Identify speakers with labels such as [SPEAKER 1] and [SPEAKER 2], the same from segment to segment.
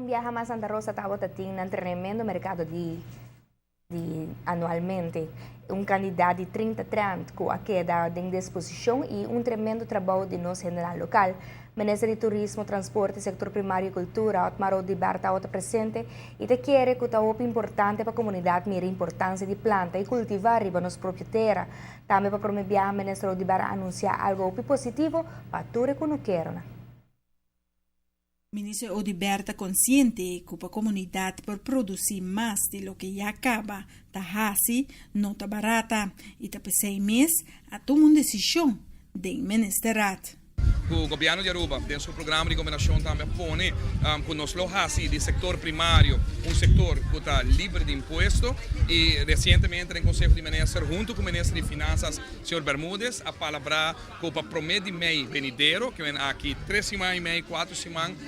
[SPEAKER 1] viaja a Santa Rosa estava tendo um tremendo mercado anualmente. Candidato de 30 com a queda em disposição e tremendo trabalho de nosso general local. Ministro de Turismo, Transporte, Sector Primário e Cultura, Otmar Odiberta, está presente e te quer que está importante para a comunidade mira a importância de plantar e cultivar riba nos próprios terra. Também para promover, o Ministro Odiberta anunciar algo positivo para tudo que não querem.
[SPEAKER 2] Ministro Odiberta consciente que a comunidade por produzir mais de lo que já acaba, tá hasi, não tá barata e tá pensei mês a tomar uma decisão de ministerat.
[SPEAKER 3] O governo de Aruba, dentro do programa de governação também põe com nós lohasi do setor primário, setor que está livre de imposto e recentemente no Conselho de Ministros, junto com o Ministro de Finanças, Sr. Bermúdez, a palavra que para prometer mês venidero, que vem aqui 3 semanas e meia, 4 semanas,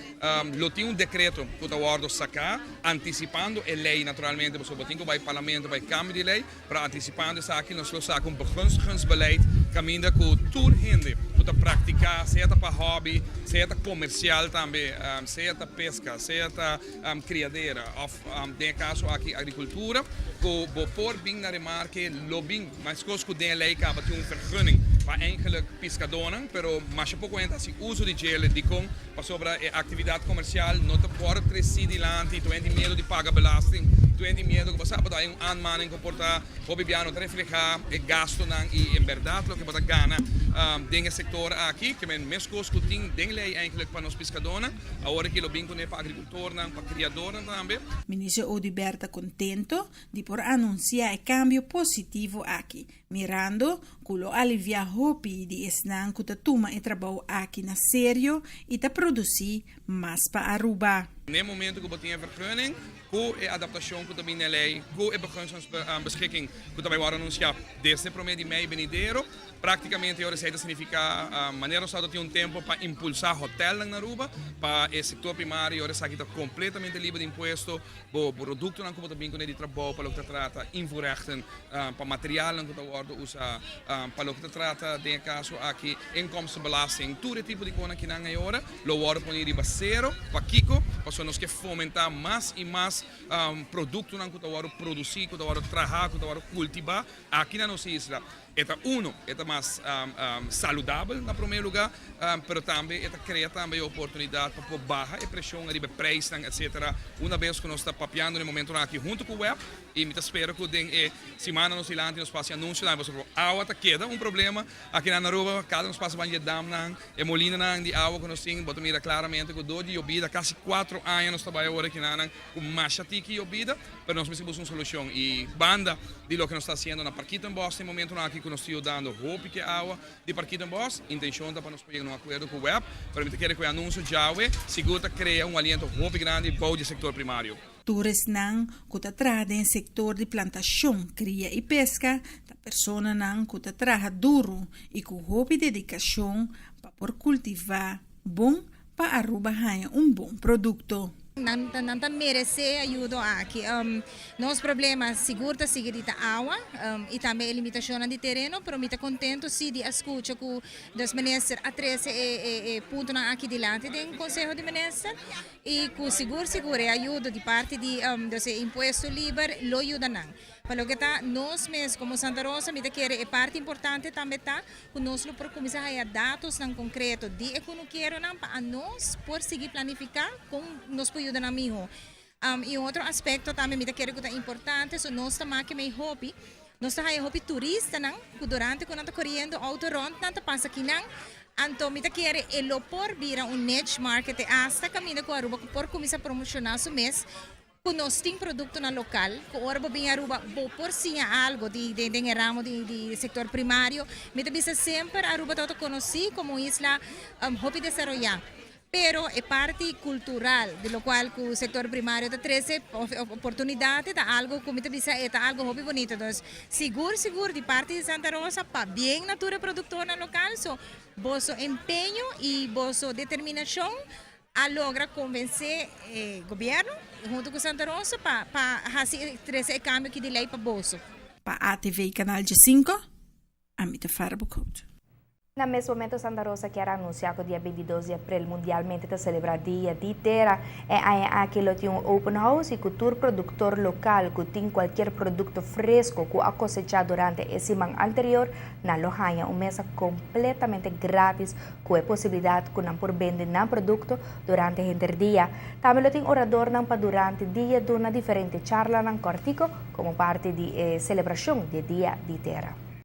[SPEAKER 3] lo tem decreto que está ordem sacar, antecipando a lei naturalmente, porque tem que vai parlamento, vai câmbio de lei, para antecipando isso aqui, nós lo saca begunstigingsbeleid, caminho com tudo gente, para praticar, seja para hobby, seja comercial também, seja pesca, seja criadeira, tem caso aqui agricultura, que por bem na remarca, lobbying, mas coisas que tem lei que tem vergunning para enkele pescadores, pero mas pouco ainda se uso de gel de com para sobre a atividade comercial, não te pode crescer dilante, tu tem medo de pagar belasting, tu tem medo que você pode aanmaning comportar, o bibiano reflejar e gasto e em verdade o que pode ganhar tem setor aqui que men mes coisas que tem lei eigenlijk para os pescadores, agora que lo bem com para agricultor, para criador também.
[SPEAKER 2] Ministro Odiberta contento de por anunciar o cambio positivo aqui, mirando que lo alivia hopi de esnan que toma e trabalho aqui na sério e ta produzir mais para Aruba.
[SPEAKER 3] No momento que we een vergunning, com a adaptação que também na lei, com a begunstigingsbeschikking que também vai anunciar desde promedio de mei venidero, praticamente a receita significa maneira que tem tempo para impulsar hotel na Aruba, para o setor primário, a receita está completamente livre de imposto, o produto não como também de trabalho, para o que trata invoerrechten, para material que está usa, para o que trata de caso aqui inkomstenbelasting, todo tipo de coisa que não é hora, lo vamos poner de zero para Kiko, para nós que fomentar mais e mais produtos que nós produzir, que nós trabalhar, que nós cultivar aqui na nossa isla. É mais saudável, no primeiro lugar, mas também cria também oportunidade para pôr baixa a pressão de preço, etc. Uma vez que nós estamos papeando no momento aqui junto com o web, e me espero que em semana no Silante nós passamos anúncio, nós vamos água queda problema aqui na Aruba, cada nós passamos de dam e molina de água que nós temos, bota mira claramente que do de obida, quase 4 anos nós trabalhamos aqui na com mais chatique e obida, mas nós precisamos uma solução e banda de lo que nós está fazendo na Parquita em Boston, no momento aqui que nós estamos dando roupa que água de Parquita em Boston, intenção para nós pegar um acordo com o web, para me querer que o anúncio já segura criar aliento roupa grande para o setor primário.
[SPEAKER 2] Todos não que trabalham em setor de plantação, cria e pesca, a pessoa não que trabalha duro e com roupa e dedicação para por cultivar bom para Aruba bom produto.
[SPEAKER 4] Não merece ajuda aqui. Nosso problema seguro é seguir a água e também a limitação de terreno, mas eu estou contente se de escuta que os ministros atrasam ponto aqui delante do Conselho de Ministros e que seguro ajuda de parte de dos impostos livres, lo ajuda não. Para o que está, nós mesmos como Santa Rosa, me quer parte importante também está que nós por começar a dados não concreto de que não quero não para nós por seguir planificar com nós por ajudar amigo. E outro aspecto também me quer que é importante, so nós também que me hobby, nós também hobby turista não, que durante quando está correndo autorond não passa aqui não. Então, me quer elo por vir um niche market hasta caminho com a Aruba por começar a promocionar o mês. Nós temos produto na local, que ora bem Aruba, por si algo de ramo de setor primário, me também sempre Aruba todo conhecido como isla hobby desarrollar. Pero é parte cultural, de lo qual o setor primário está trazendo oportunidade, está algo como te disse, está algo hobby bonito. Então, seguro de parte de Santa Rosa para bem natura produtora local, so vosso empenho e vossa determinação a logra convencer o governo junto com Santa Rosa para fazer esse cambio de lei para bolso.
[SPEAKER 2] Para a ATV Canal de 5, a Mita Farabucot.
[SPEAKER 1] Na mesmo momento, Santa Rosa quer anunciar que o dia 22 de abril mundialmente está celebrar Dia de Terra. Aquilo tem um open house e que o produtor local que tem qualquer produto fresco que a cosechar durante esse mês anterior na loja, mesa completamente grátis com a possibilidade que não por vender na produto durante o dia. Também tem orador não para durante o dia de uma diferente charla na Cortico como parte da celebração do Dia de Terra.